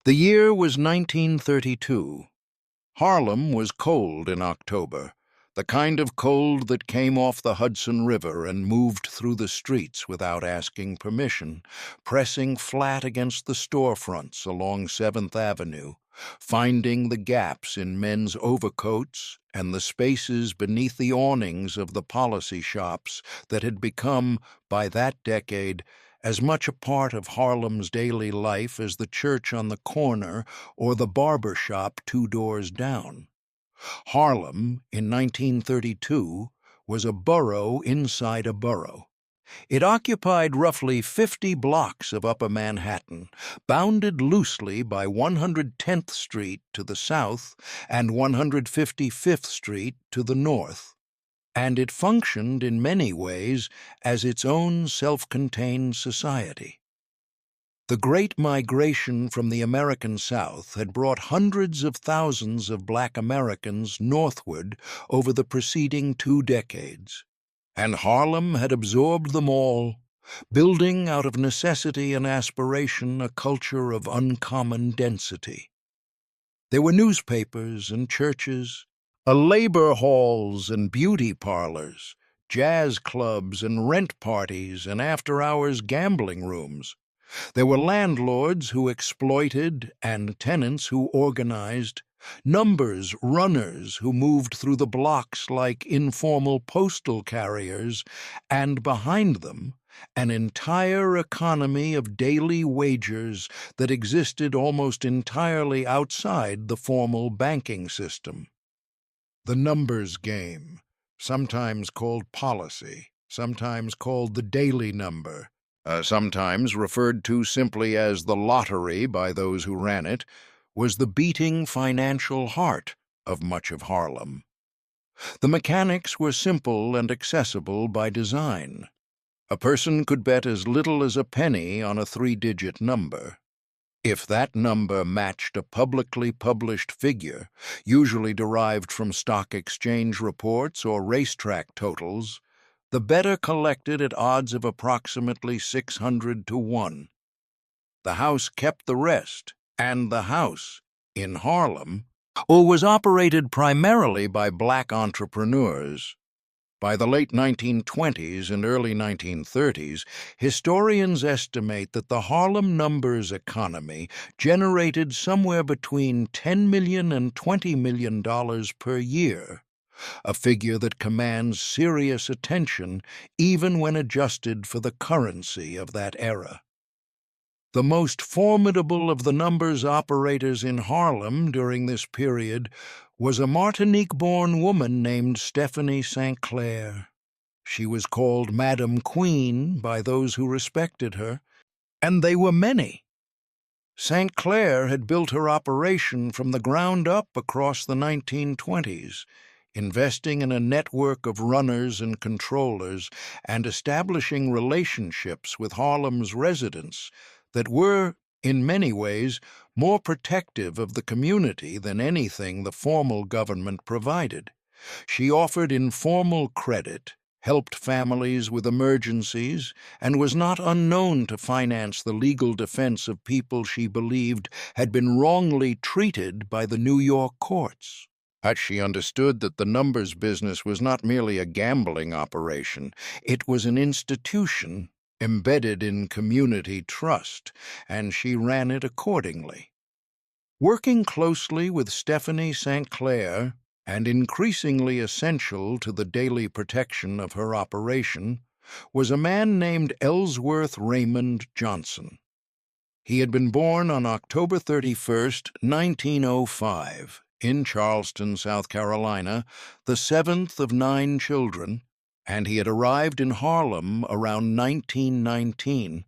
The year was 1932. Harlem was cold in October, the kind of cold that came off the Hudson River and moved through the streets without asking permission, pressing flat against the storefronts along 7th Avenue, finding the gaps in men's overcoats and the spaces beneath the awnings of the policy shops that had become, by that decade, as much a part of Harlem's daily life as the church on the corner or the barber shop 2 doors down. Harlem, in 1932, was a borough inside a borough. It occupied roughly 50 blocks of Upper Manhattan, bounded loosely by 110th Street to the south and 155th Street to the north, and it functioned in many ways as its own self-contained society. The Great Migration from the American South had brought hundreds of thousands of black Americans northward over the preceding 2 decades, and Harlem had absorbed them all, building out of necessity and aspiration a culture of uncommon density. There were newspapers and churches, labor halls and beauty parlors, jazz clubs and rent parties and after-hours gambling rooms. There were landlords who exploited and tenants who organized, numbers runners who moved through the blocks like informal postal carriers, and behind them, an entire economy of daily wagers that existed almost entirely outside the formal banking system. The numbers game, sometimes called policy, sometimes called the daily number, sometimes referred to simply as the lottery by those who ran it, was the beating financial heart of much of Harlem. The mechanics were simple and accessible by design. A person could bet as little as a penny on a 3-digit number. If that number matched a publicly published figure, usually derived from stock exchange reports or racetrack totals, the bettor collected at odds of approximately 600 to 1. The house kept the rest, and the house, in Harlem, was operated primarily by black entrepreneurs. By the late 1920s and early 1930s, historians estimate that the Harlem numbers economy generated somewhere between $10 million and $20 million per year, a figure that commands serious attention even when adjusted for the currency of that era. The most formidable of the numbers operators in Harlem during this period was a Martinique-born woman named Stephanie St. Clair. She was called Madam Queen by those who respected her, and they were many. St. Clair had built her operation from the ground up across the 1920s, investing in a network of runners and controllers and establishing relationships with Harlem's residents that were, in many ways, more protective of the community than anything the formal government provided. She offered informal credit, helped families with emergencies, and was not unknown to finance the legal defense of people she believed had been wrongly treated by the New York courts. She understood that the numbers business was not merely a gambling operation, it was an institution embedded in community trust, and she ran it accordingly. Working closely with Stephanie St. Clair, and increasingly essential to the daily protection of her operation, was a man named Ellsworth Raymond Johnson. He had been born on October 31st, 1905, in Charleston, South Carolina, the 7th of 9 children, and he had arrived in Harlem around 1919,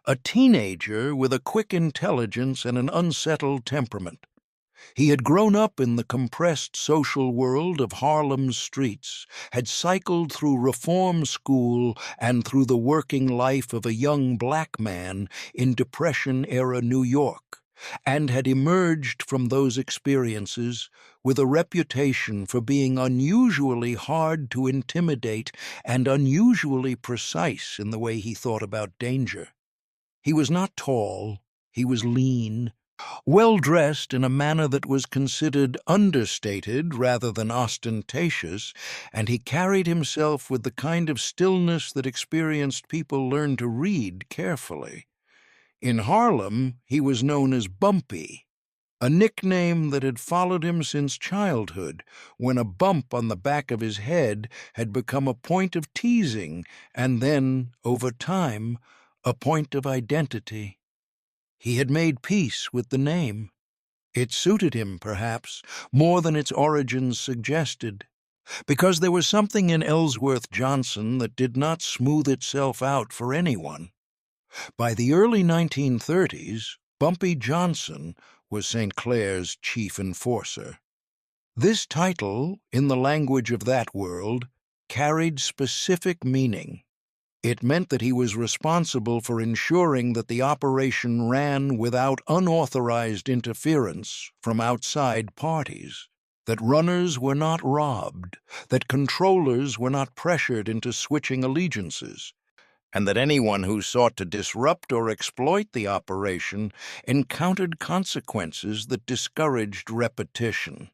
a teenager with a quick intelligence and an unsettled temperament. He had grown up in the compressed social world of Harlem's streets, had cycled through reform school and through the working life of a young black man in Depression-era New York, and had emerged from those experiences with a reputation for being unusually hard to intimidate and unusually precise in the way he thought about danger. He was not tall, he was lean, Well-dressed in a manner that was considered understated rather than ostentatious, and he carried himself with the kind of stillness that experienced people learn to read carefully. In Harlem, he was known as Bumpy, a nickname that had followed him since childhood, when a bump on the back of his head had become a point of teasing and then, over time, a point of identity. He had made peace with the name. It suited him, perhaps, more than its origins suggested, because there was something in Ellsworth Johnson that did not smooth itself out for anyone. By the early 1930s, Bumpy Johnson was St. Clair's chief enforcer. This title, in the language of that world, carried specific meaning. It meant that he was responsible for ensuring that the operation ran without unauthorized interference from outside parties, that runners were not robbed, that controllers were not pressured into switching allegiances, and that anyone who sought to disrupt or exploit the operation encountered consequences that discouraged repetition.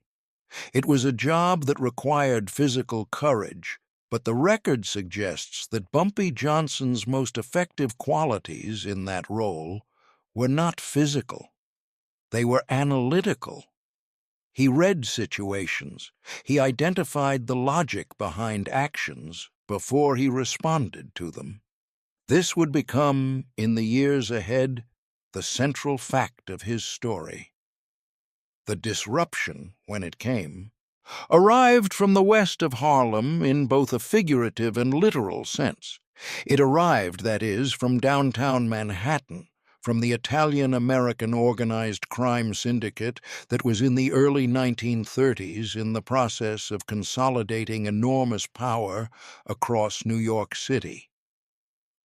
It was a job that required physical courage, but the record suggests that Bumpy Johnson's most effective qualities in that role were not physical. They were analytical. He read situations. He identified the logic behind actions before he responded to them. This would become, in the years ahead, the central fact of his story. The disruption, when it came, arrived from the west of Harlem in both a figurative and literal sense. It arrived, that is, from downtown Manhattan, from the Italian-American organized crime syndicate that was in the early 1930s in the process of consolidating enormous power across New York City.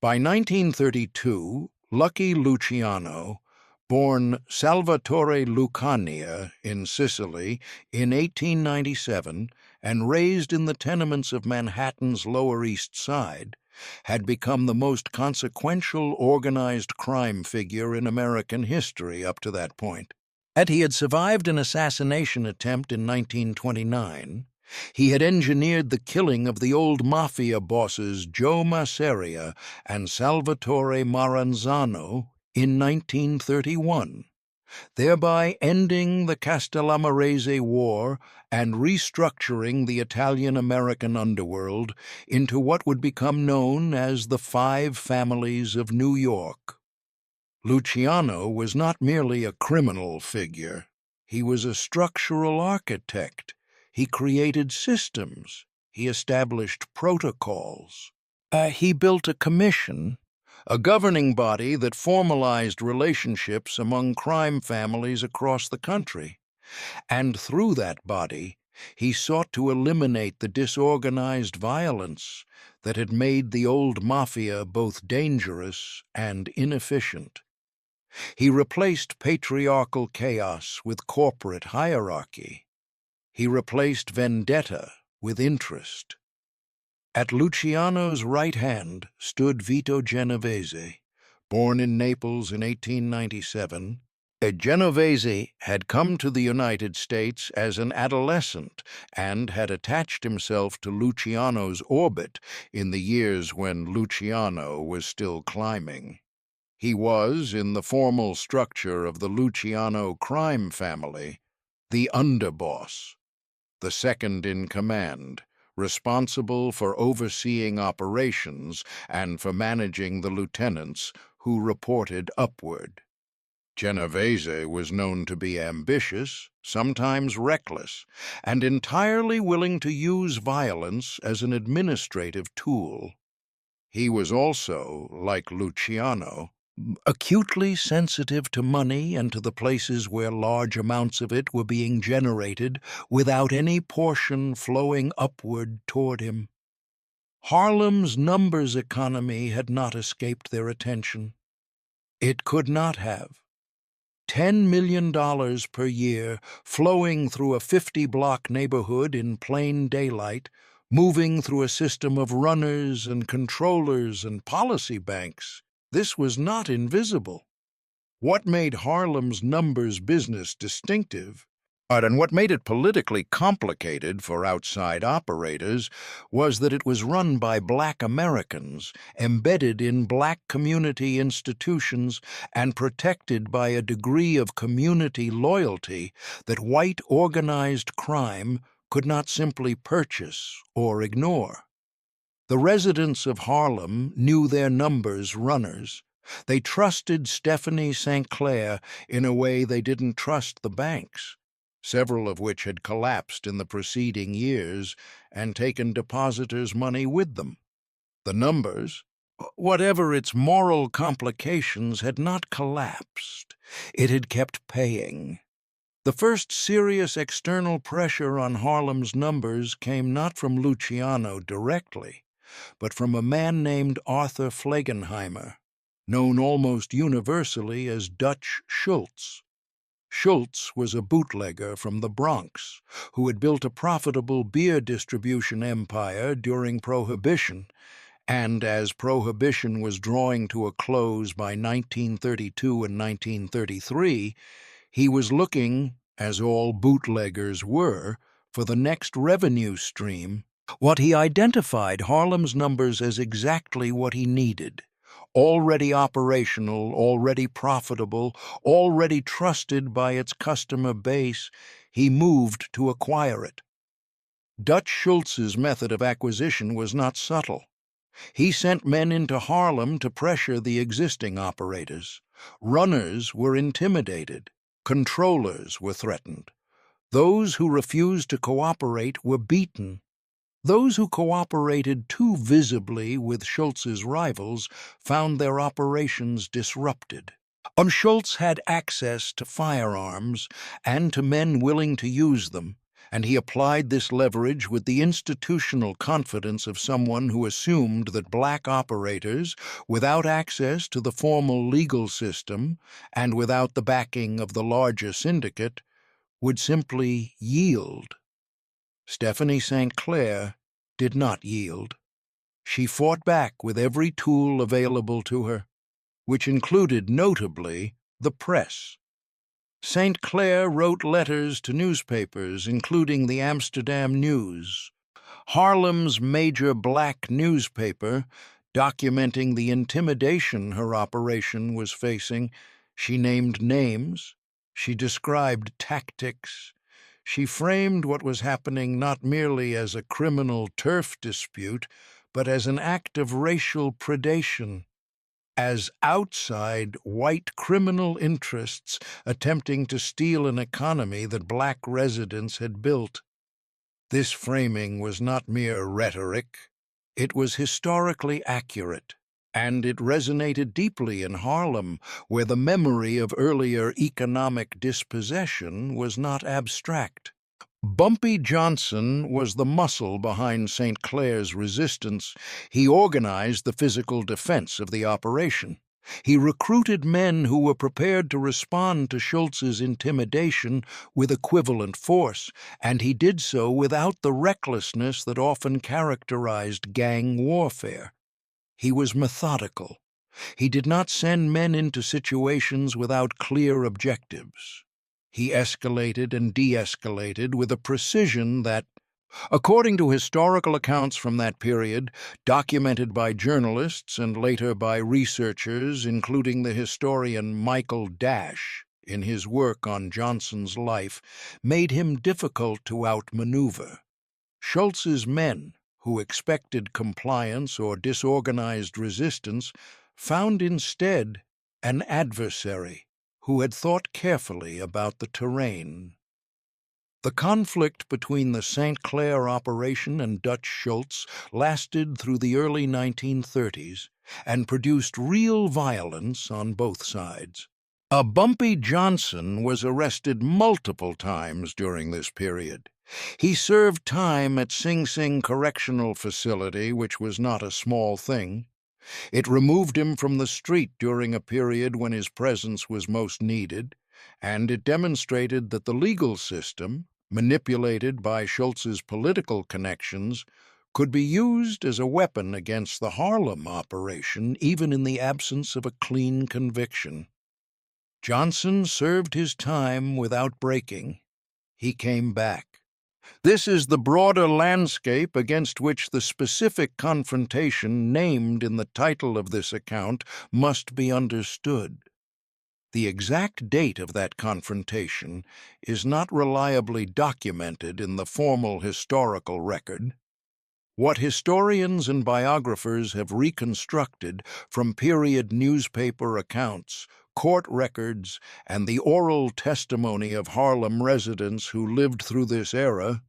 By 1932, Lucky Luciano, born Salvatore Lucania in Sicily in 1897 and raised in the tenements of Manhattan's Lower East Side, had become the most consequential organized crime figure in American history up to that point. And he had survived an assassination attempt in 1929. He had engineered the killing of the old Mafia bosses Joe Masseria and Salvatore Maranzano in 1931, thereby ending the Castellamarese War and restructuring the Italian-American underworld into what would become known as the Five Families of New York. Luciano was not merely a criminal figure. He was a structural architect. He created systems. He established protocols. He built a commission, a governing body that formalized relationships among crime families across the country. And through that body, he sought to eliminate the disorganized violence that had made the old Mafia both dangerous and inefficient. He replaced patriarchal chaos with corporate hierarchy. He replaced vendetta with interest. At Luciano's right hand stood Vito Genovese, born in Naples in 1897. Genovese had come to the United States as an adolescent and had attached himself to Luciano's orbit in the years when Luciano was still climbing. He was, in the formal structure of the Luciano crime family, the underboss, the second in command, responsible for overseeing operations and for managing the lieutenants who reported upward. Genovese was known to be ambitious, sometimes reckless, and entirely willing to use violence as an administrative tool. He was also, like Luciano, acutely sensitive to money and to the places where large amounts of it were being generated without any portion flowing upward toward him. Harlem's numbers economy had not escaped their attention. It could not have. $10 million per year flowing through a 50-block neighborhood in plain daylight, moving through a system of runners and controllers and policy banks. This was not invisible. What made Harlem's numbers business distinctive, and what made it politically complicated for outside operators, was that it was run by Black Americans, embedded in Black community institutions, and protected by a degree of community loyalty that white organized crime could not simply purchase or ignore. The residents of Harlem knew their numbers runners. They trusted Stephanie St. Clair in a way they didn't trust the banks, several of which had collapsed in the preceding years and taken depositors' money with them. The numbers, whatever its moral complications, had not collapsed. It had kept paying. The first serious external pressure on Harlem's numbers came not from Luciano directly, but from a man named Arthur Flegenheimer, known almost universally as Dutch Schultz. Schultz was a bootlegger from the Bronx who had built a profitable beer distribution empire during Prohibition, and as Prohibition was drawing to a close by 1932 and 1933, he was looking, as all bootleggers were, for the next revenue stream. What he identified Harlem's numbers as exactly what he needed. Already operational, already profitable, already trusted by its customer base, he moved to acquire it. Dutch Schultz's method of acquisition was not subtle. He sent men into Harlem to pressure the existing operators. Runners were intimidated. Controllers were threatened. Those who refused to cooperate were beaten. Those who cooperated too visibly with Schultz's rivals found their operations disrupted. Schultz had access to firearms and to men willing to use them, and he applied this leverage with the institutional confidence of someone who assumed that Black operators, without access to the formal legal system and without the backing of the larger syndicate, would simply yield. Stephanie St. Clair did not yield. She fought back with every tool available to her, which included, notably, the press. St. Clair wrote letters to newspapers, including the Amsterdam News, Harlem's major Black newspaper, documenting the intimidation her operation was facing. She named names. She described tactics. She framed what was happening not merely as a criminal turf dispute, but as an act of racial predation, as outside white criminal interests attempting to steal an economy that Black residents had built. This framing was not mere rhetoric. It was historically accurate, and it resonated deeply in Harlem, where the memory of earlier economic dispossession was not abstract. Bumpy Johnson was the muscle behind St. Clair's resistance. He organized the physical defense of the operation. He recruited men who were prepared to respond to Schultz's intimidation with equivalent force, and he did so without the recklessness that often characterized gang warfare. He was methodical. He did not send men into situations without clear objectives. He escalated and de-escalated with a precision that, according to historical accounts from that period, documented by journalists and later by researchers, including the historian Michael Dash, in his work on Johnson's life, made him difficult to outmaneuver. Schultz's men, who expected compliance or disorganized resistance, found instead an adversary who had thought carefully about the terrain. The conflict between the St. Clair operation and Dutch Schultz lasted through the early 1930s and produced real violence on both sides. Bumpy Johnson was arrested multiple times during this period. He served time at Sing Sing Correctional Facility, which was not a small thing. It removed him from the street during a period when his presence was most needed, and it demonstrated that the legal system, manipulated by Schultz's political connections, could be used as a weapon against the Harlem operation, even in the absence of a clean conviction. Johnson served his time without breaking. He came back. This is the broader landscape against which the specific confrontation named in the title of this account must be understood. The exact date of that confrontation is not reliably documented in the formal historical record. What historians and biographers have reconstructed from period newspaper accounts, court records, and the oral testimony of Harlem residents who lived through this era,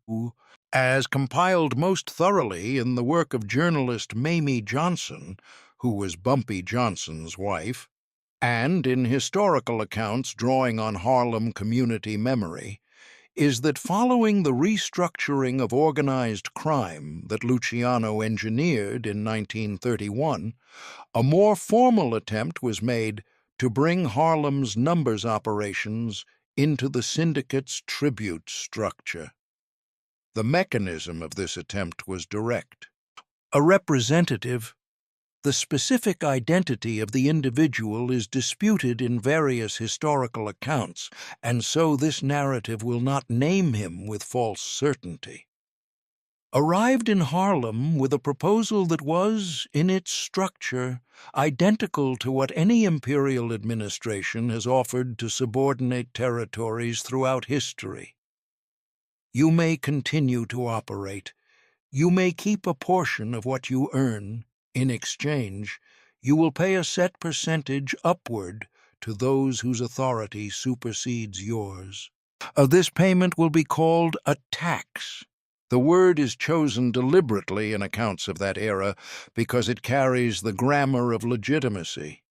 as compiled most thoroughly in the work of journalist Mamie Johnson, who was Bumpy Johnson's wife, and in historical accounts drawing on Harlem community memory, is that following the restructuring of organized crime that Luciano engineered in 1931, a more formal attempt was made to bring Harlem's numbers operations into the Syndicate's tribute structure. The mechanism of this attempt was direct. A representative, the specific identity of the individual is disputed in various historical accounts, and so this narrative will not name him with false certainty. Arrived in Harlem with a proposal that was, in its structure, identical to what any imperial administration has offered to subordinate territories throughout history. You may continue to operate. You may keep a portion of what you earn. In exchange, you will pay a set percentage upward to those whose authority supersedes yours. This payment will be called a tax. The word is chosen deliberately in accounts of that era because it carries the grammar of legitimacy.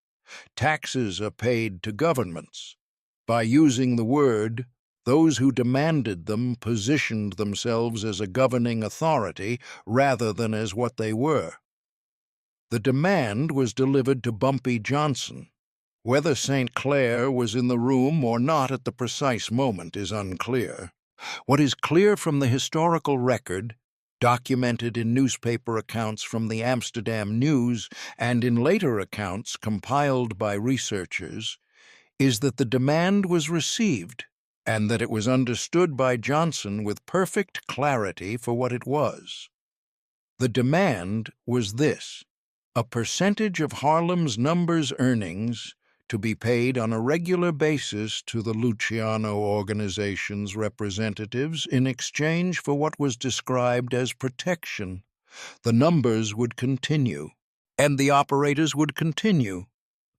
Taxes are paid to governments. By using the word, those who demanded them positioned themselves as a governing authority rather than as what they were. The demand was delivered to Bumpy Johnson. Whether St. Clair was in the room or not at the precise moment is unclear. What is clear from the historical record, documented in newspaper accounts from the Amsterdam News and in later accounts compiled by researchers, is that the demand was received and that it was understood by Johnson with perfect clarity for what it was. The demand was this: a percentage of Harlem's numbers earnings to be paid on a regular basis to the Luciano organization's representatives in exchange for what was described as protection. The numbers would continue, and the operators would continue,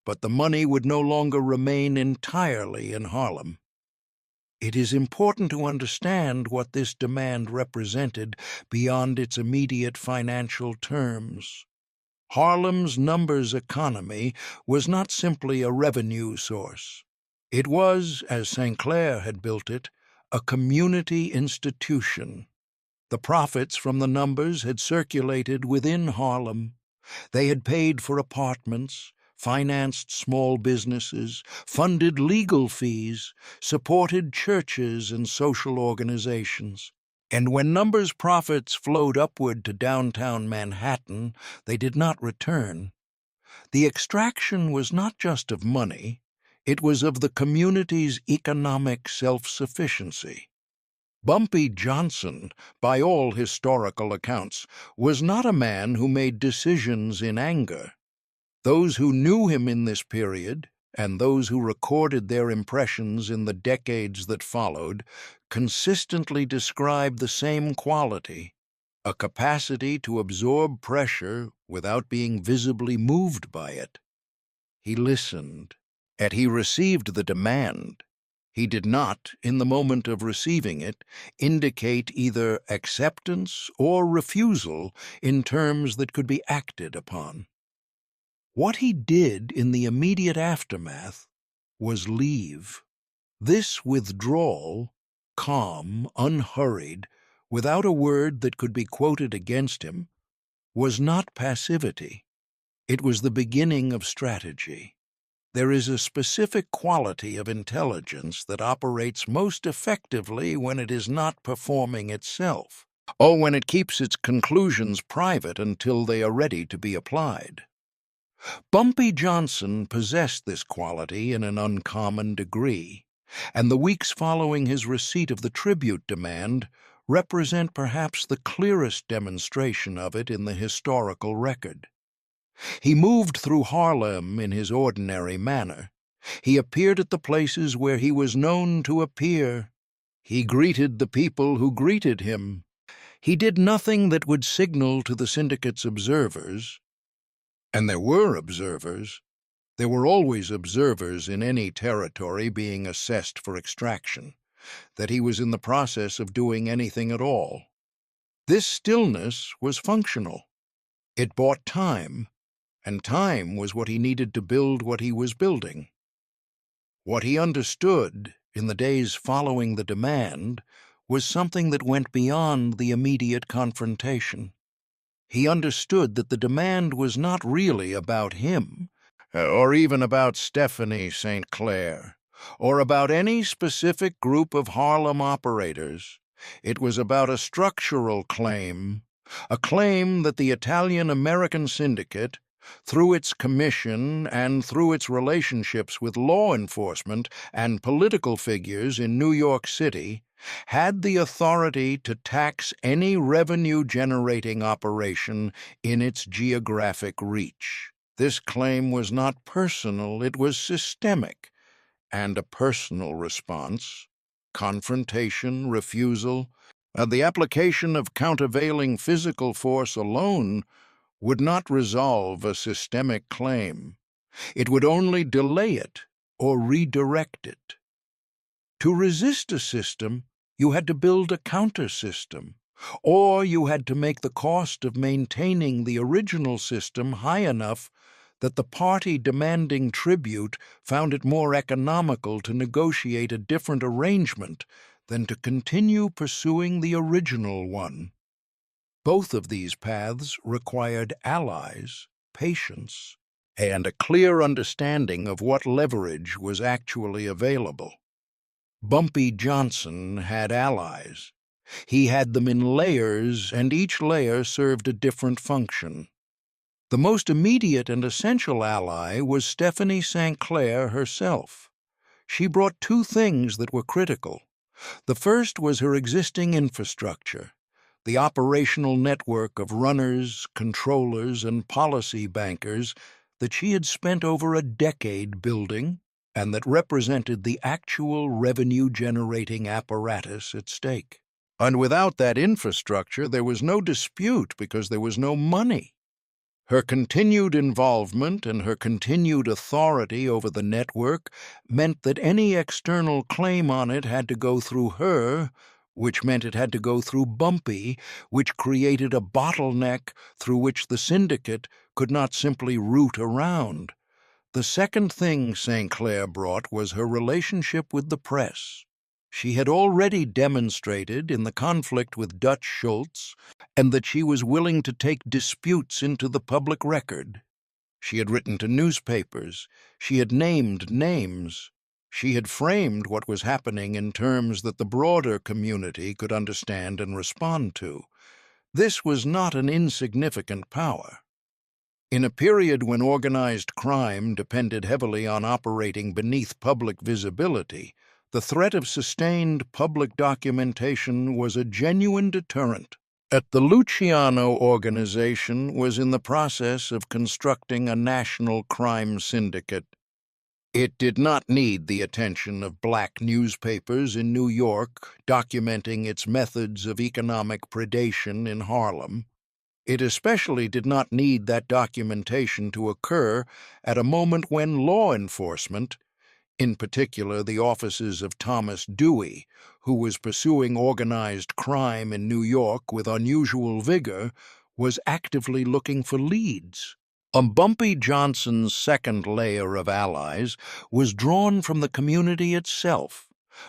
but the money would no longer remain entirely in Harlem. It is important to understand what this demand represented beyond its immediate financial terms. Harlem's numbers economy was not simply a revenue source. It was, as St. Clair had built it, a community institution. The profits from the numbers had circulated within Harlem. They had paid for apartments, financed small businesses, funded legal fees, supported churches and social organizations. And when numbers profits flowed upward to downtown Manhattan, they did not return. The extraction was not just of money, it was of the community's economic self-sufficiency. Bumpy Johnson, by all historical accounts, was not a man who made decisions in anger. Those who knew him in this period, and those who recorded their impressions in the decades that followed, consistently described the same quality: a capacity to absorb pressure without being visibly moved by it. He listened, and he received the demand. He did not, in the moment of receiving it, indicate either acceptance or refusal in terms that could be acted upon. What he did in the immediate aftermath was leave. This withdrawal, calm, unhurried, without a word that could be quoted against him, was not passivity. It was the beginning of strategy. There is a specific quality of intelligence that operates most effectively when it is not performing itself, or when it keeps its conclusions private until they are ready to be applied. Bumpy Johnson possessed this quality in an uncommon degree, and the weeks following his receipt of the tribute demand represent perhaps the clearest demonstration of it in the historical record. He moved through Harlem in his ordinary manner. He appeared at the places where he was known to appear. He greeted the people who greeted him. He did nothing that would signal to the Syndicate's observers, and there were observers. There were always observers in any territory being assessed for extraction, that he was in the process of doing anything at all. This stillness was functional. It bought time, and time was what he needed to build what he was building. What he understood in the days following the demand was something that went beyond the immediate confrontation. He understood that the demand was not really about him, or even about Stephanie St. Clair, or about any specific group of Harlem operators. It was about a structural claim, a claim that the Italian-American Syndicate, through its commission and through its relationships with law enforcement and political figures in New York City, had the authority to tax any revenue-generating operation in its geographic reach. This claim was not personal, it was systemic, and a personal response, confrontation, refusal, the application of countervailing physical force alone would not resolve a systemic claim. It would only delay it or redirect it. To resist a system, you had to build a counter-system, or you had to make the cost of maintaining the original system high enough that the party demanding tribute found it more economical to negotiate a different arrangement than to continue pursuing the original one. Both of these paths required allies, patience, and a clear understanding of what leverage was actually available. Bumpy Johnson had allies. He had them in layers, and each layer served a different function. The most immediate and essential ally was Stephanie St. Clair herself. She brought two things that were critical. The first was her existing infrastructure, the operational network of runners, controllers, and policy bankers that she had spent over a decade building and that represented the actual revenue-generating apparatus at stake. And without that infrastructure, there was no dispute because there was no money. Her continued involvement and her continued authority over the network meant that any external claim on it had to go through her, which meant it had to go through Bumpy, which created a bottleneck through which the Syndicate could not simply root around. The second thing St. Clair brought was her relationship with the press. She had already demonstrated in the conflict with Dutch Schultz and that she was willing to take disputes into the public record. She had written to newspapers. She had named names. She had framed what was happening in terms that the broader community could understand and respond to. This was not an insignificant power. In a period when organized crime depended heavily on operating beneath public visibility, the threat of sustained public documentation was a genuine deterrent. The Luciano organization was in the process of constructing a national crime syndicate. It did not need the attention of black newspapers in New York documenting its methods of economic predation in Harlem. It especially did not need that documentation to occur at a moment when law enforcement, in particular the offices of Thomas Dewey, who was pursuing organized crime in New York with unusual vigor, was actively looking for leads. Bumpy Johnson's second layer of allies was drawn from the community itself,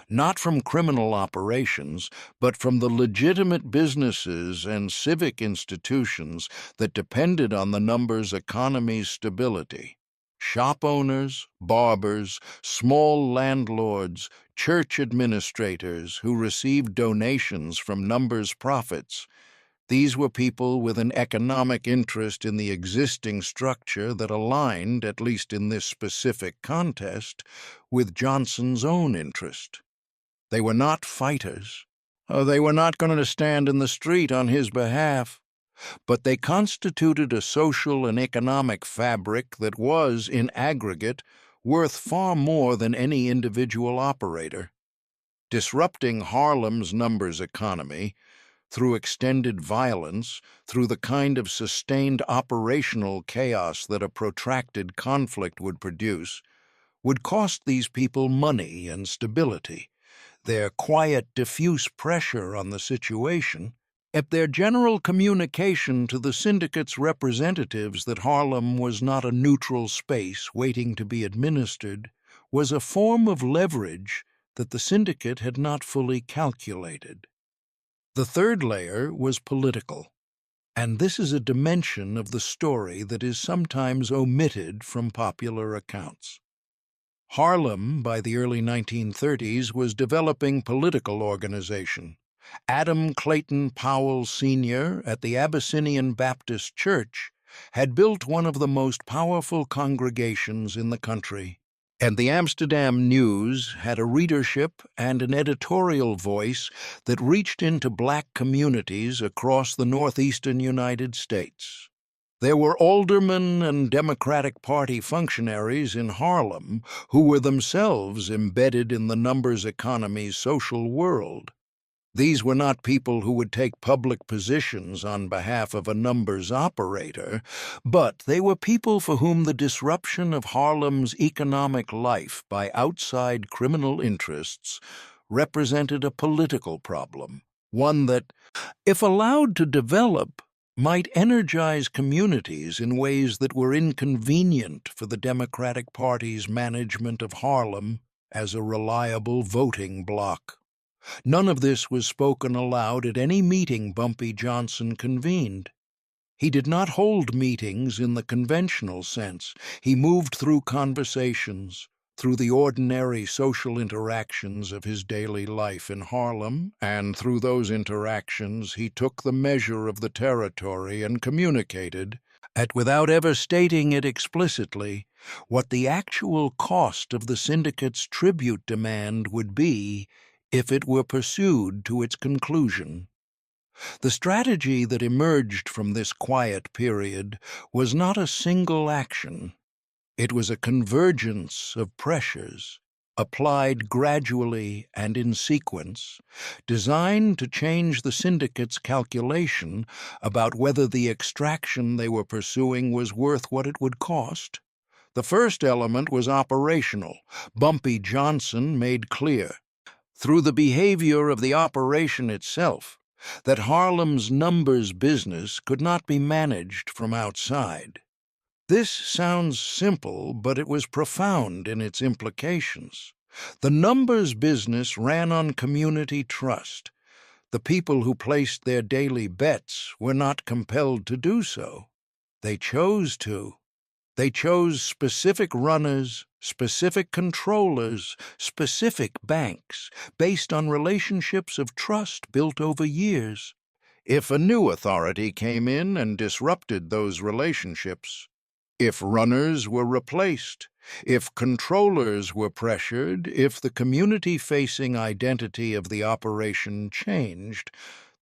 not from criminal operations, but from the legitimate businesses and civic institutions that depended on the number's economy's stability. Shop owners, barbers, small landlords, church administrators who received donations from numbers' profits. These were people with an economic interest in the existing structure that aligned, at least in this specific contest, with Johnson's own interest. They were not fighters. They were not going to stand in the street on his behalf, but they constituted a social and economic fabric that was, in aggregate, worth far more than any individual operator. Disrupting Harlem's numbers economy, through extended violence, through the kind of sustained operational chaos that a protracted conflict would produce, would cost these people money and stability. Their quiet, diffuse pressure on the situation, at their general communication to the Syndicate's representatives that Harlem was not a neutral space waiting to be administered, was a form of leverage that the Syndicate had not fully calculated. The third layer was political, and this is a dimension of the story that is sometimes omitted from popular accounts. Harlem, by the early 1930s, was developing political organization. Adam Clayton Powell Sr. at the Abyssinian Baptist Church had built one of the most powerful congregations in the country, and the Amsterdam News had a readership and an editorial voice that reached into black communities across the northeastern United States. There were aldermen and Democratic Party functionaries in Harlem who were themselves embedded in the numbers economy's social world. These were not people who would take public positions on behalf of a numbers operator, but they were people for whom the disruption of Harlem's economic life by outside criminal interests represented a political problem, one that, if allowed to develop, might energize communities in ways that were inconvenient for the Democratic Party's management of Harlem as a reliable voting bloc. None of this was spoken aloud at any meeting Bumpy Johnson convened. He did not hold meetings in the conventional sense. He moved through conversations, through the ordinary social interactions of his daily life in Harlem, and through those interactions he took the measure of the territory and communicated, without ever stating it explicitly, what the actual cost of the Syndicate's tribute demand would be if it were pursued to its conclusion. The strategy that emerged from this quiet period was not a single action. It was a convergence of pressures, applied gradually and in sequence, designed to change the Syndicate's calculation about whether the extraction they were pursuing was worth what it would cost. The first element was operational. Bumpy Johnson made clear, through the behavior of the operation itself, that Harlem's numbers business could not be managed from outside. This sounds simple, but it was profound in its implications. The numbers business ran on community trust. The people who placed their daily bets were not compelled to do so. They chose to. They chose specific runners, specific controllers, specific banks, based on relationships of trust built over years. If a new authority came in and disrupted those relationships, if runners were replaced, if controllers were pressured, if the community-facing identity of the operation changed,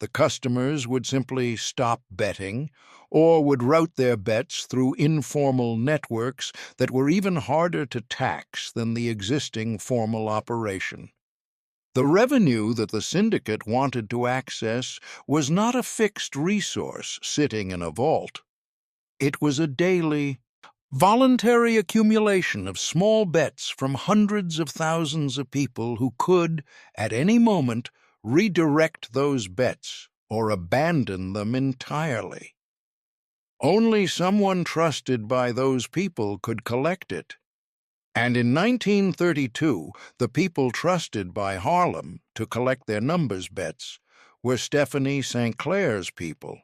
the customers would simply stop betting or would route their bets through informal networks that were even harder to tax than the existing formal operation. The revenue that the Syndicate wanted to access was not a fixed resource sitting in a vault. It was a daily, voluntary accumulation of small bets from hundreds of thousands of people who could, at any moment, redirect those bets or abandon them entirely. Only someone trusted by those people could collect it. And in 1932, the people trusted by Harlem to collect their numbers bets were Stephanie St. Clair's people.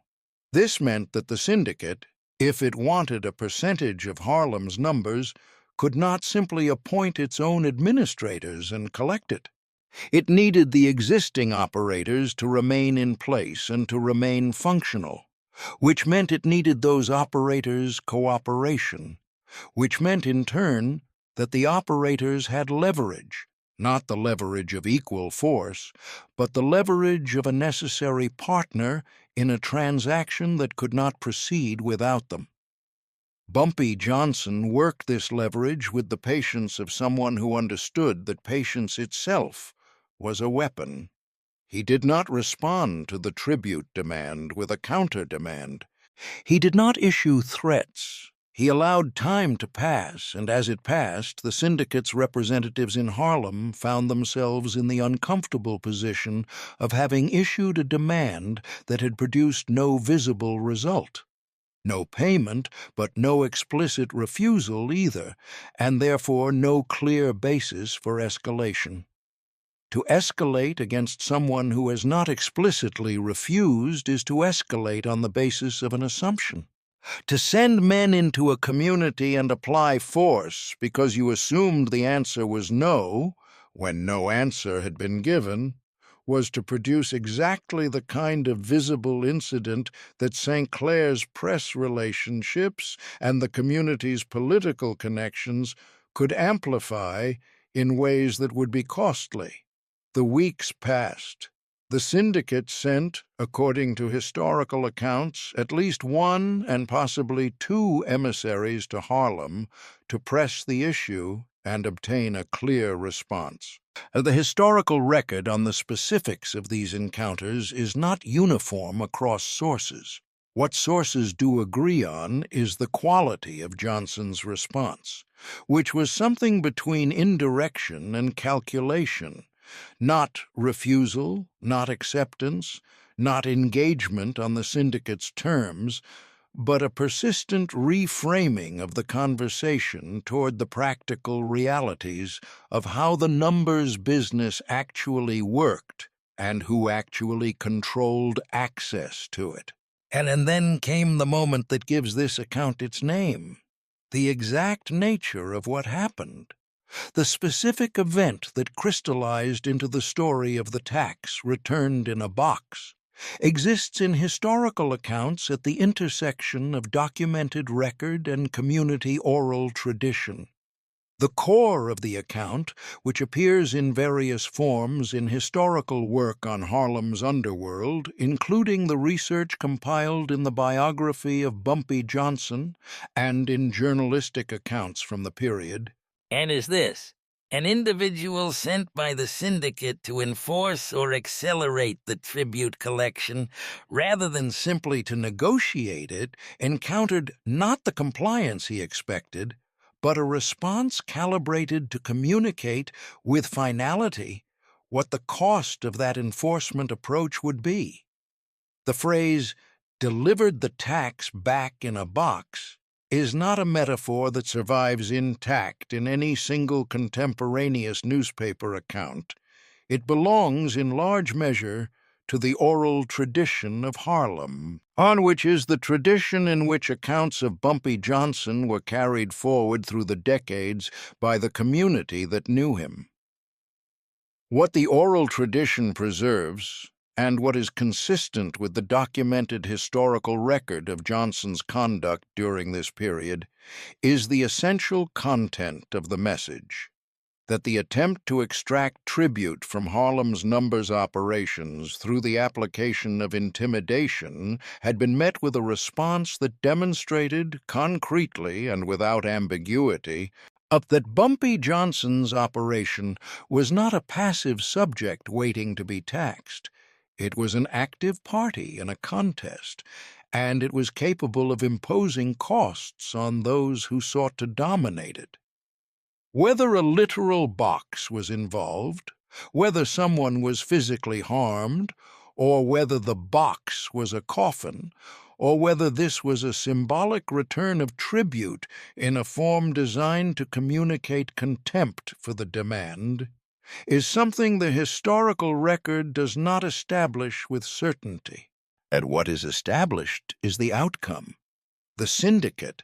This meant that the Syndicate, if it wanted a percentage of Harlem's numbers, could not simply appoint its own administrators and collect it. It needed the existing operators to remain in place and to remain functional, which meant it needed those operators' cooperation, which meant in turn that the operators had leverage, not the leverage of equal force, but the leverage of a necessary partner in a transaction that could not proceed without them. Bumpy Johnson worked this leverage with the patience of someone who understood that patience itself was a weapon. He did not respond to the tribute demand with a counter-demand. He did not issue threats. He allowed time to pass, and as it passed, the Syndicate's representatives in Harlem found themselves in the uncomfortable position of having issued a demand that had produced no visible result. No payment, but no explicit refusal either, and therefore no clear basis for escalation. To escalate against someone who has not explicitly refused is to escalate on the basis of an assumption. To send men into a community and apply force because you assumed the answer was no, when no answer had been given, was to produce exactly the kind of visible incident that St. Clair's press relationships and the community's political connections could amplify in ways that would be costly. The weeks passed. The Syndicate sent, according to historical accounts, at least one and possibly two emissaries to Harlem to press the issue and obtain a clear response. The historical record on the specifics of these encounters is not uniform across sources. What sources do agree on is the quality of Johnson's response, which was something between indirection and calculation. Not refusal, not acceptance, not engagement on the Syndicate's terms, but a persistent reframing of the conversation toward the practical realities of how the numbers business actually worked and who actually controlled access to it. And then came the moment that gives this account its name, the exact nature of what happened. The specific event that crystallized into the story of the tax returned in a box exists in historical accounts at the intersection of documented record and community oral tradition. The core of the account, which appears in various forms in historical work on Harlem's underworld, including the research compiled in the biography of Bumpy Johnson and in journalistic accounts from the period, and is this: an individual sent by the Syndicate to enforce or accelerate the tribute collection, rather than simply to negotiate it, encountered not the compliance he expected, but a response calibrated to communicate with finality what the cost of that enforcement approach would be. The phrase, "delivered the tax back in a box," is not a metaphor that survives intact in any single contemporaneous newspaper account. It belongs, in large measure, to the oral tradition of Harlem, on which is the tradition in which accounts of Bumpy Johnson were carried forward through the decades by the community that knew him. What the oral tradition preserves, and what is consistent with the documented historical record of Johnson's conduct during this period, is the essential content of the message: that the attempt to extract tribute from Harlem's numbers operations through the application of intimidation had been met with a response that demonstrated, concretely and without ambiguity, that Bumpy Johnson's operation was not a passive subject waiting to be taxed. It was an active party in a contest, and it was capable of imposing costs on those who sought to dominate it. Whether a literal box was involved, whether someone was physically harmed, or whether the box was a coffin, or whether this was a symbolic return of tribute in a form designed to communicate contempt for the demand, is something the historical record does not establish with certainty. And what is established is the outcome. The Syndicate,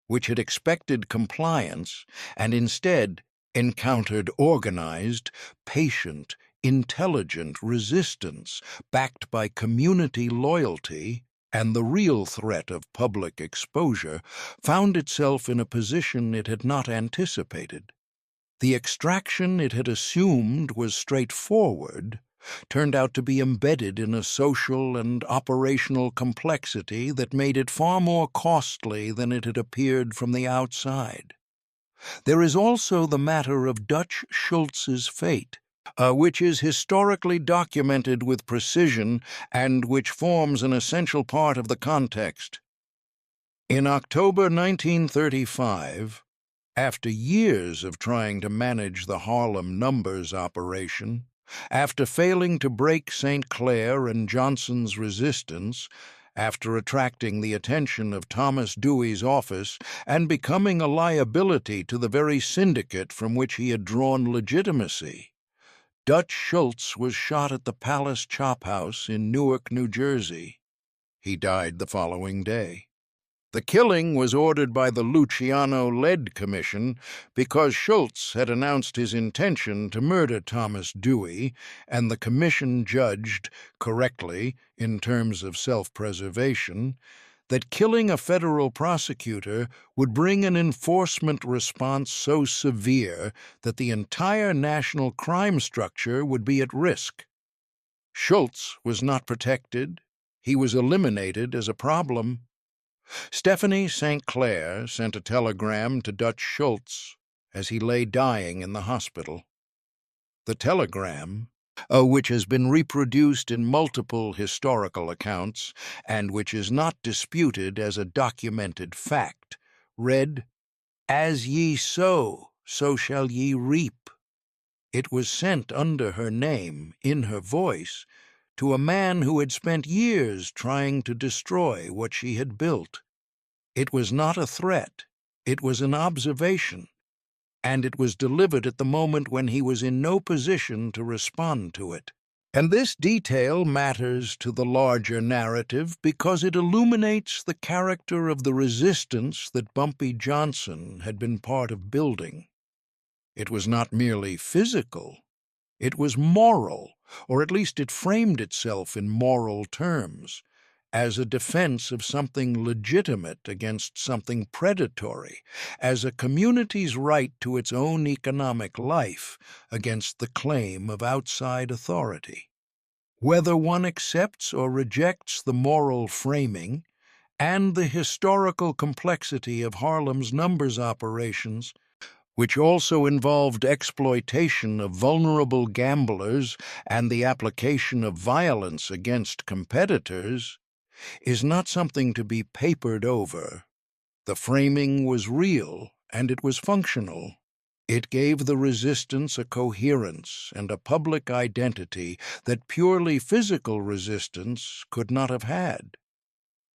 which had expected compliance and instead encountered organized, patient, intelligent resistance backed by community loyalty, and the real threat of public exposure, found itself in a position it had not anticipated. The extraction it had assumed was straightforward turned out to be embedded in a social and operational complexity that made it far more costly than it had appeared from the outside. There is also the matter of Dutch Schultz's fate, which is historically documented with precision and which forms an essential part of the context. In October 1935, after years of trying to manage the Harlem numbers operation, after failing to break St. Clair and Johnson's resistance, after attracting the attention of Thomas Dewey's office and becoming a liability to the very syndicate from which he had drawn legitimacy, Dutch Schultz was shot at the Palace Chop House in Newark, New Jersey. He died the following day. The killing was ordered by the Luciano-led commission because Schultz had announced his intention to murder Thomas Dewey, and the commission judged, correctly, in terms of self-preservation, that killing a federal prosecutor would bring an enforcement response so severe that the entire national crime structure would be at risk. Schultz was not protected. He was eliminated as a problem. Stephanie St. Clair sent a telegram to Dutch Schultz as he lay dying in the hospital. The telegram, which has been reproduced in multiple historical accounts and which is not disputed as a documented fact, read, "As ye sow, so shall ye reap." It was sent under her name, in her voice, to a man who had spent years trying to destroy what she had built. It was not a threat, it was an observation, and it was delivered at the moment when he was in no position to respond to it. And this detail matters to the larger narrative because it illuminates the character of the resistance that Bumpy Johnson had been part of building. It was not merely physical, it was moral, or at least it framed itself in moral terms, as a defense of something legitimate against something predatory, as a community's right to its own economic life against the claim of outside authority. Whether one accepts or rejects the moral framing and the historical complexity of Harlem's numbers operations, which also involved exploitation of vulnerable gamblers and the application of violence against competitors, is not something to be papered over. The framing was real, and it was functional. It gave the resistance a coherence and a public identity that purely physical resistance could not have had.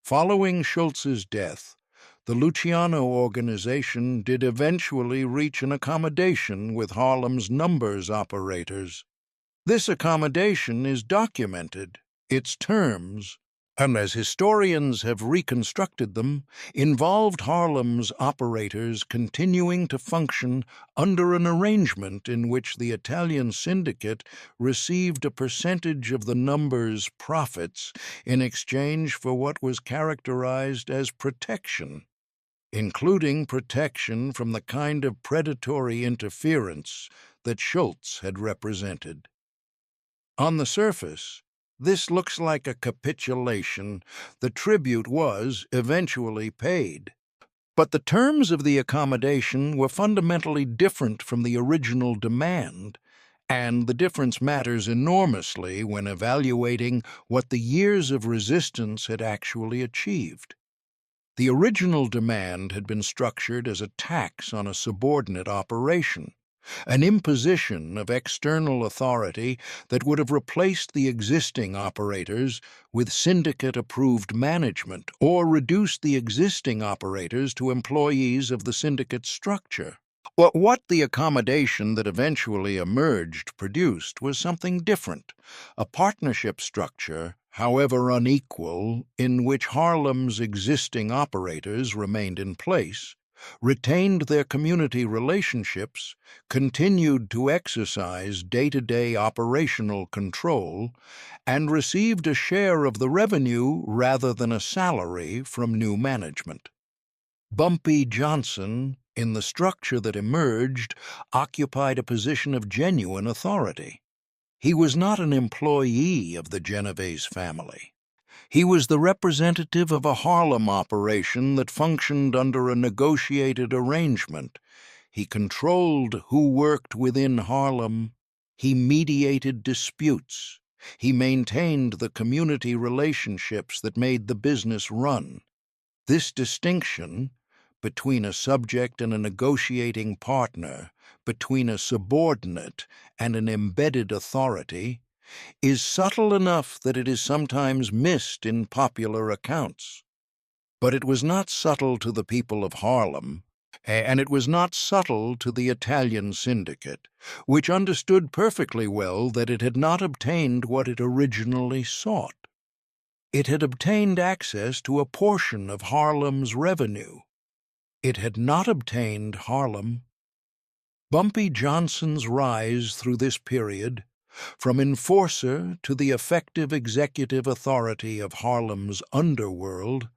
Following Schultz's death, the Luciano organization did eventually reach an accommodation with Harlem's numbers operators. This accommodation is documented. Its terms, and as historians have reconstructed them, involved Harlem's operators continuing to function under an arrangement in which the Italian syndicate received a percentage of the numbers' profits in exchange for what was characterized as protection, including protection from the kind of predatory interference that Schultz had represented. On the surface, this looks like a capitulation. The tribute was eventually paid. But the terms of the accommodation were fundamentally different from the original demand, and the difference matters enormously when evaluating what the years of resistance had actually achieved. The original demand had been structured as a tax on a subordinate operation, an imposition of external authority that would have replaced the existing operators with syndicate-approved management or reduced the existing operators to employees of the syndicate structure. What the accommodation that eventually emerged produced was something different, a partnership structure, however unequal, in which Harlem's existing operators remained in place, retained their community relationships, continued to exercise day-to-day operational control, and received a share of the revenue rather than a salary from new management. Bumpy Johnson, in the structure that emerged, occupied a position of genuine authority. He was not an employee of the Genovese family. He was the representative of a Harlem operation that functioned under a negotiated arrangement. He controlled who worked within Harlem. He mediated disputes. He maintained the community relationships that made the business run. This distinction between a subject and a negotiating partner, between a subordinate and an embedded authority, is subtle enough that it is sometimes missed in popular accounts. But it was not subtle to the people of Harlem, and it was not subtle to the Italian syndicate, which understood perfectly well that it had not obtained what it originally sought. It had obtained access to a portion of Harlem's revenue. It had not obtained Harlem. Bumpy Johnson's rise through this period, from enforcer to the effective executive authority of Harlem's underworld,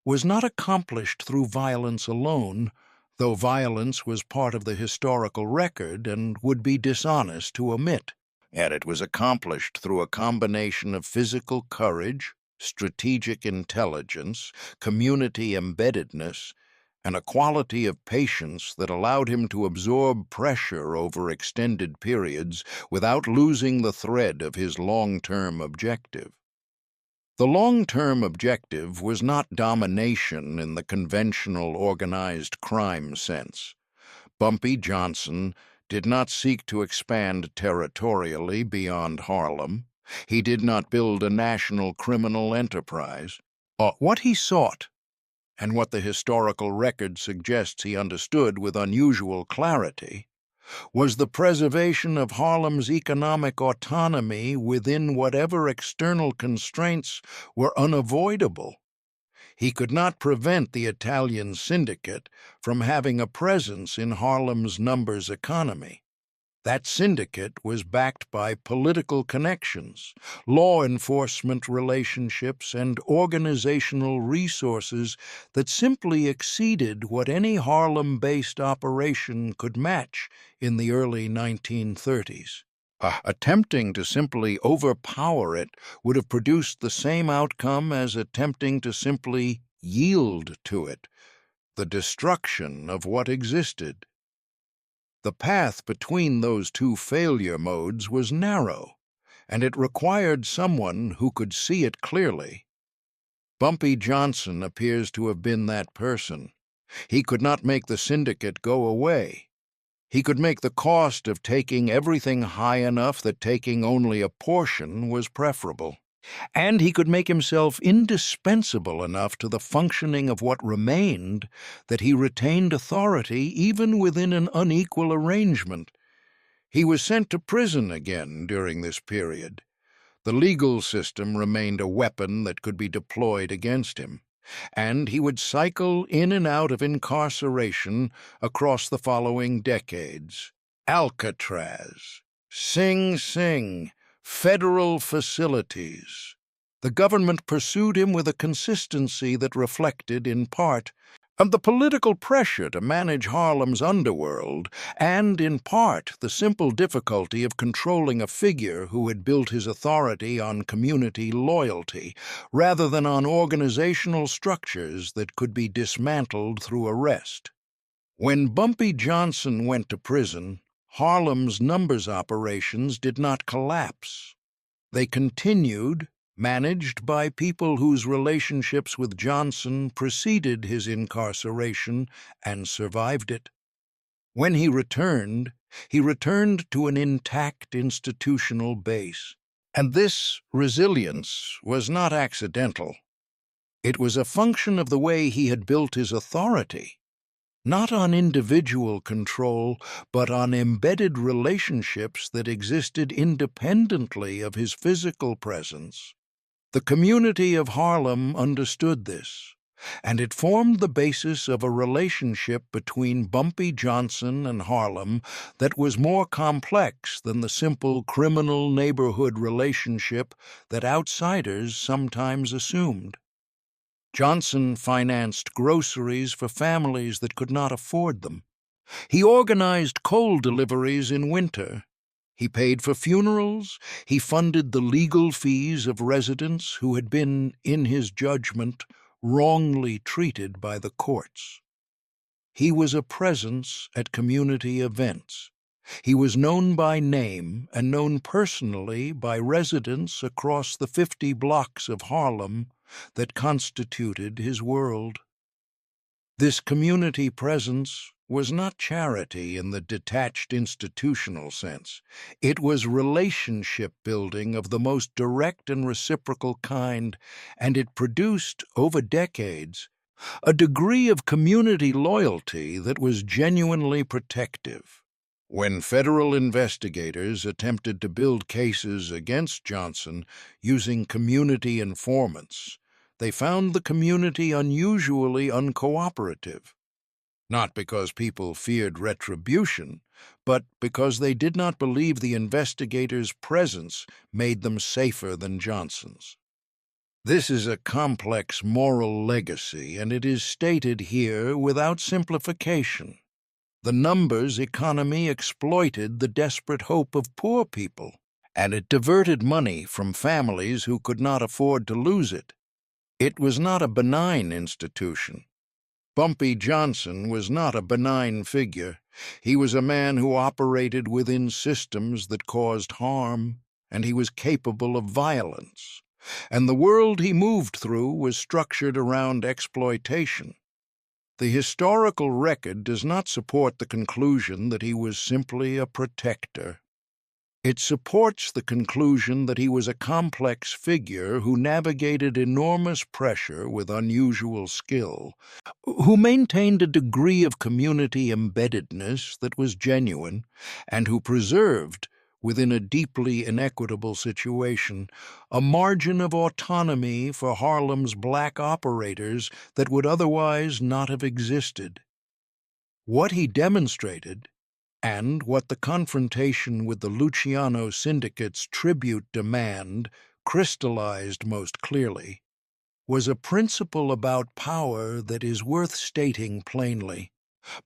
was not accomplished through violence alone, though violence was part of the historical record and would be dishonest to omit. Yet it was accomplished through a combination of physical courage, strategic intelligence, community embeddedness, and a quality of patience that allowed him to absorb pressure over extended periods without losing the thread of his long-term objective. The long-term objective was not domination in the conventional organized crime sense. Bumpy Johnson did not seek to expand territorially beyond Harlem. He did not build a national criminal enterprise. What he sought, and what the historical record suggests he understood with unusual clarity, was the preservation of Harlem's economic autonomy within whatever external constraints were unavoidable. He could not prevent the Italian syndicate from having a presence in Harlem's numbers economy. That syndicate was backed by political connections, law enforcement relationships, and organizational resources that simply exceeded what any Harlem-based operation could match in the early 1930s. Attempting to simply overpower it would have produced the same outcome as attempting to simply yield to it, the destruction of what existed. The path between those two failure modes was narrow, and it required someone who could see it clearly. Bumpy Johnson appears to have been that person. He could not make the syndicate go away. He could make the cost of taking everything high enough that taking only a portion was preferable. And he could make himself indispensable enough to the functioning of what remained that he retained authority even within an unequal arrangement. He was sent to prison again during this period. The legal system remained a weapon that could be deployed against him, and he would cycle in and out of incarceration across the following decades. Alcatraz, Sing Sing, federal facilities. The government pursued him with a consistency that reflected, in part, the political pressure to manage Harlem's underworld, and, in part, the simple difficulty of controlling a figure who had built his authority on community loyalty, rather than on organizational structures that could be dismantled through arrest. When Bumpy Johnson went to prison, Harlem's numbers operations did not collapse. They continued, managed by people whose relationships with Johnson preceded his incarceration and survived it. When he returned to an intact institutional base. And this resilience was not accidental. It was a function of the way he had built his authority. Not on individual control, but on embedded relationships that existed independently of his physical presence. The community of Harlem understood this. and it formed the basis of a relationship between Bumpy Johnson and Harlem that was more complex than the simple criminal neighborhood relationship that outsiders sometimes assumed. Johnson financed groceries for families that could not afford them. He organized coal deliveries in winter. He paid for funerals. He funded the legal fees of residents who had been, in his judgment, wrongly treated by the courts. He was a presence at community events. He was known by name and known personally by residents across the 50 blocks of Harlem that constituted his world. This community presence was not charity in the detached institutional sense. It was relationship building of the most direct and reciprocal kind, and it produced, over decades, a degree of community loyalty that was genuinely protective. When federal investigators attempted to build cases against Johnson using community informants, they found the community unusually uncooperative, not because people feared retribution, but because they did not believe the investigators' presence made them safer than Johnson's. This is a complex moral legacy, and it is stated here without simplification. The numbers economy exploited the desperate hope of poor people, and it diverted money from families who could not afford to lose it. It was not a benign institution. Bumpy Johnson was not a benign figure. He was a man who operated within systems that caused harm, and he was capable of violence. And the world he moved through was structured around exploitation. The historical record does not support the conclusion that he was simply a protector. It supports the conclusion that he was a complex figure who navigated enormous pressure with unusual skill, who maintained a degree of community embeddedness that was genuine, and who preserved, within a deeply inequitable situation, a margin of autonomy for Harlem's black operators that would otherwise not have existed. What he demonstrated, and what the confrontation with the Luciano Syndicate's tribute demand crystallized most clearly, was a principle about power that is worth stating plainly.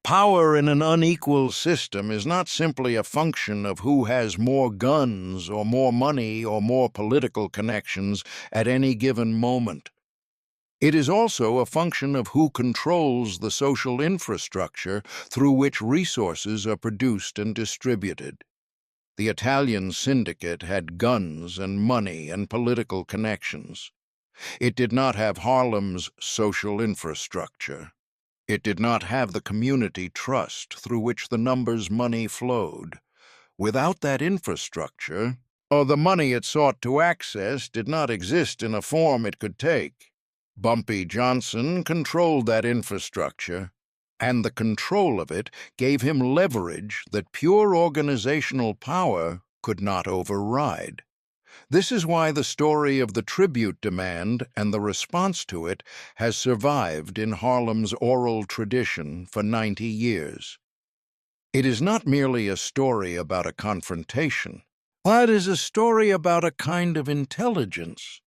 Power in an unequal system is not simply a function of who has more guns or more money or more political connections at any given moment. It is also a function of who controls the social infrastructure through which resources are produced and distributed. The Italian syndicate had guns and money and political connections. It did not have Harlem's social infrastructure. It did not have the community trust through which the numbers' money flowed. Without that infrastructure, or the money it sought to access did not exist in a form it could take. Bumpy Johnson controlled that infrastructure, and the control of it gave him leverage that pure organizational power could not override. This is why the story of the tribute demand and the response to it has survived in Harlem's oral tradition for 90 years. It is not merely a story about a confrontation, but it is a story about a kind of intelligence.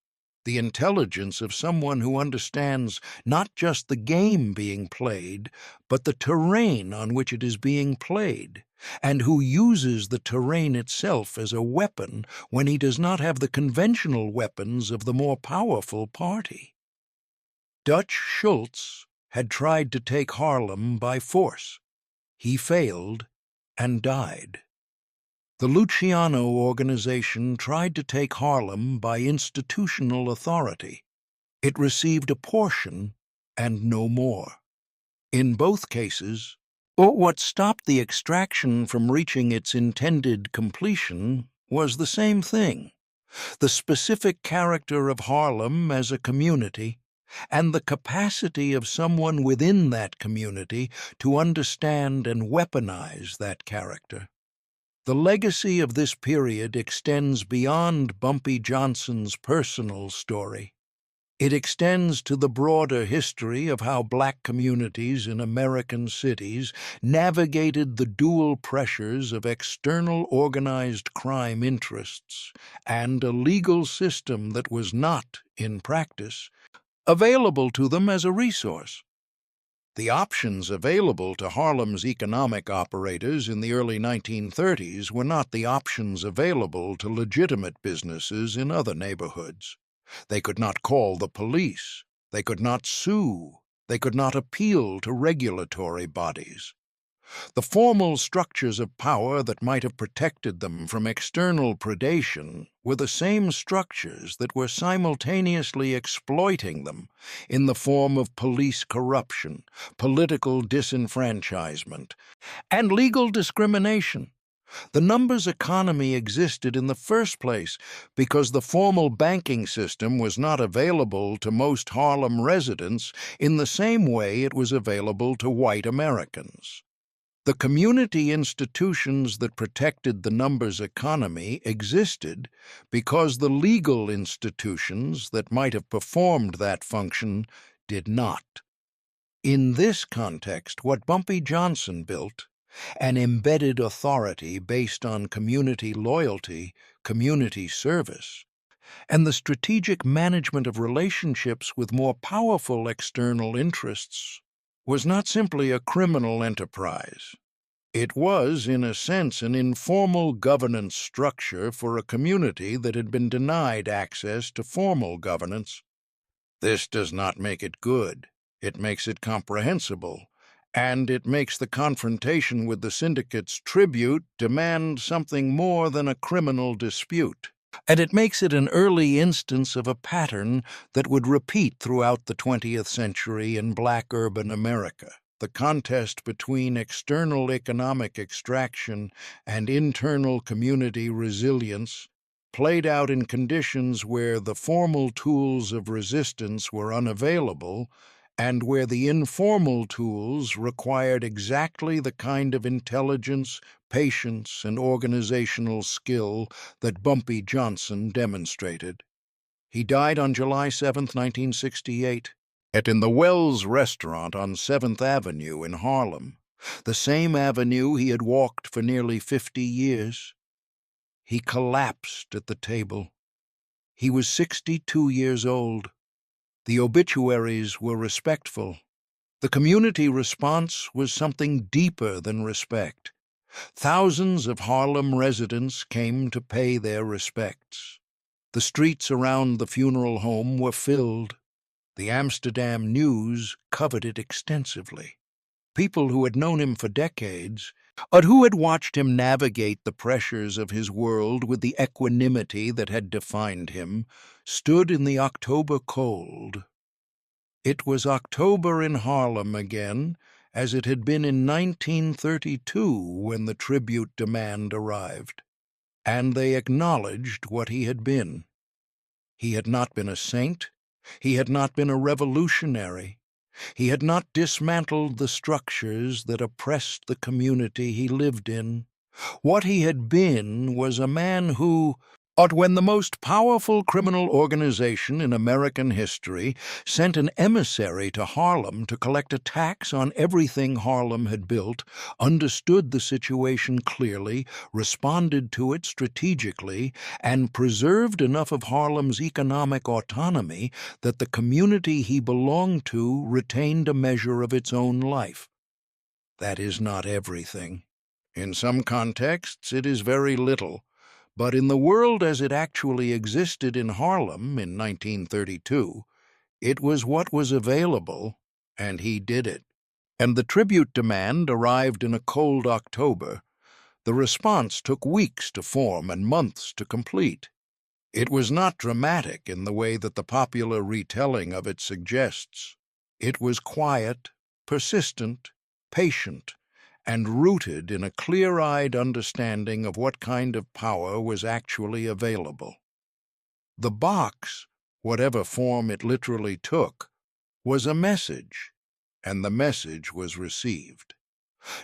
The intelligence of someone who understands not just the game being played, but the terrain on which it is being played, and who uses the terrain itself as a weapon when he does not have the conventional weapons of the more powerful party. Dutch Schultz had tried to take Harlem by force. He failed and died. The Luciano organization tried to take Harlem by institutional authority. It received a portion and no more. In both cases, what stopped the extraction from reaching its intended completion was the same thing: the specific character of Harlem as a community and the capacity of someone within that community to understand and weaponize that character. The legacy of this period extends beyond Bumpy Johnson's personal story. It extends to the broader history of how black communities in American cities navigated the dual pressures of external organized crime interests and a legal system that was not, in practice, available to them as a resource. The options available to Harlem's economic operators in the early 1930s were not the options available to legitimate businesses in other neighborhoods. They could not call the police. They could not sue. They could not appeal to regulatory bodies. The formal structures of power that might have protected them from external predation were the same structures that were simultaneously exploiting them in the form of police corruption, political disenfranchisement, and legal discrimination. The numbers economy existed in the first place because the formal banking system was not available to most Harlem residents in the same way it was available to white Americans. The community institutions that protected the numbers economy existed because the legal institutions that might have performed that function did not. In this context, what Bumpy Johnson built, an embedded authority based on community loyalty, community service, and the strategic management of relationships with more powerful external interests, was not simply a criminal enterprise. It was, in a sense, an informal governance structure for a community that had been denied access to formal governance. This does not make it good. It makes it comprehensible, and it makes the confrontation with the Syndicate's tribute demand something more than a criminal dispute. And it makes it an early instance of a pattern that would repeat throughout the 20th century in black urban America. The contest between external economic extraction and internal community resilience played out in conditions where the formal tools of resistance were unavailable and where the informal tools required exactly the kind of intelligence, patience, and organizational skill that Bumpy Johnson demonstrated. He died on July 7, 1968, in the Wells restaurant on 7th Avenue in Harlem, the same avenue he had walked for nearly 50 years. He collapsed at the table. He was 62 years old. The obituaries were respectful. The community response was something deeper than respect. Thousands of Harlem residents came to pay their respects. The streets around the funeral home were filled. The Amsterdam News covered it extensively. People who had known him for decades, but who had watched him navigate the pressures of his world with the equanimity that had defined him, stood in the October cold. It was October in Harlem again, as it had been in 1932 when the tribute demand arrived, and they acknowledged what he had been. He had not been a saint. He had not been a revolutionary. He had not dismantled the structures that oppressed the community he lived in. What he had been was a man who, when the most powerful criminal organization in American history sent an emissary to Harlem to collect a tax on everything Harlem had built, understood the situation clearly, responded to it strategically, and preserved enough of Harlem's economic autonomy that the community he belonged to retained a measure of its own life. That is not everything. In some contexts, it is very little. But in the world as it actually existed in Harlem in 1932, it was what was available, and he did it. And the tribute demand arrived in a cold October. The response took weeks to form and months to complete. It was not dramatic in the way that the popular retelling of it suggests. It was quiet, persistent, patient, and rooted in a clear-eyed understanding of what kind of power was actually available. The box, whatever form it literally took, was a message, and the message was received.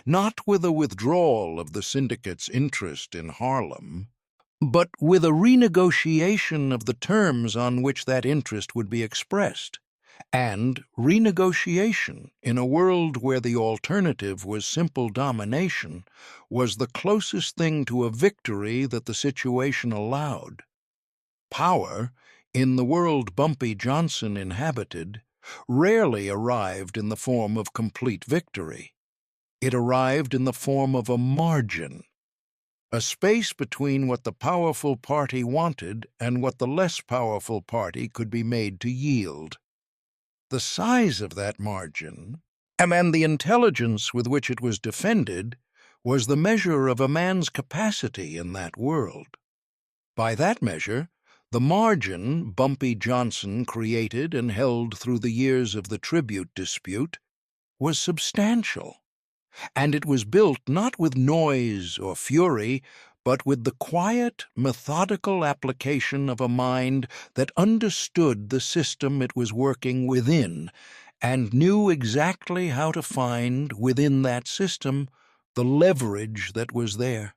Not with a withdrawal of the Syndicate's interest in Harlem, but with a renegotiation of the terms on which that interest would be expressed. And renegotiation, in a world where the alternative was simple domination, was the closest thing to a victory that the situation allowed. Power, in the world Bumpy Johnson inhabited, rarely arrived in the form of complete victory. It arrived in the form of a margin, a space between what the powerful party wanted and what the less powerful party could be made to yield. The size of that margin, and the intelligence with which it was defended, was the measure of a man's capacity in that world. By that measure, the margin Bumpy Johnson created and held through the years of the tribute dispute was substantial, and it was built not with noise or fury, but with the quiet, methodical application of a mind that understood the system it was working within and knew exactly how to find, within that system, the leverage that was there.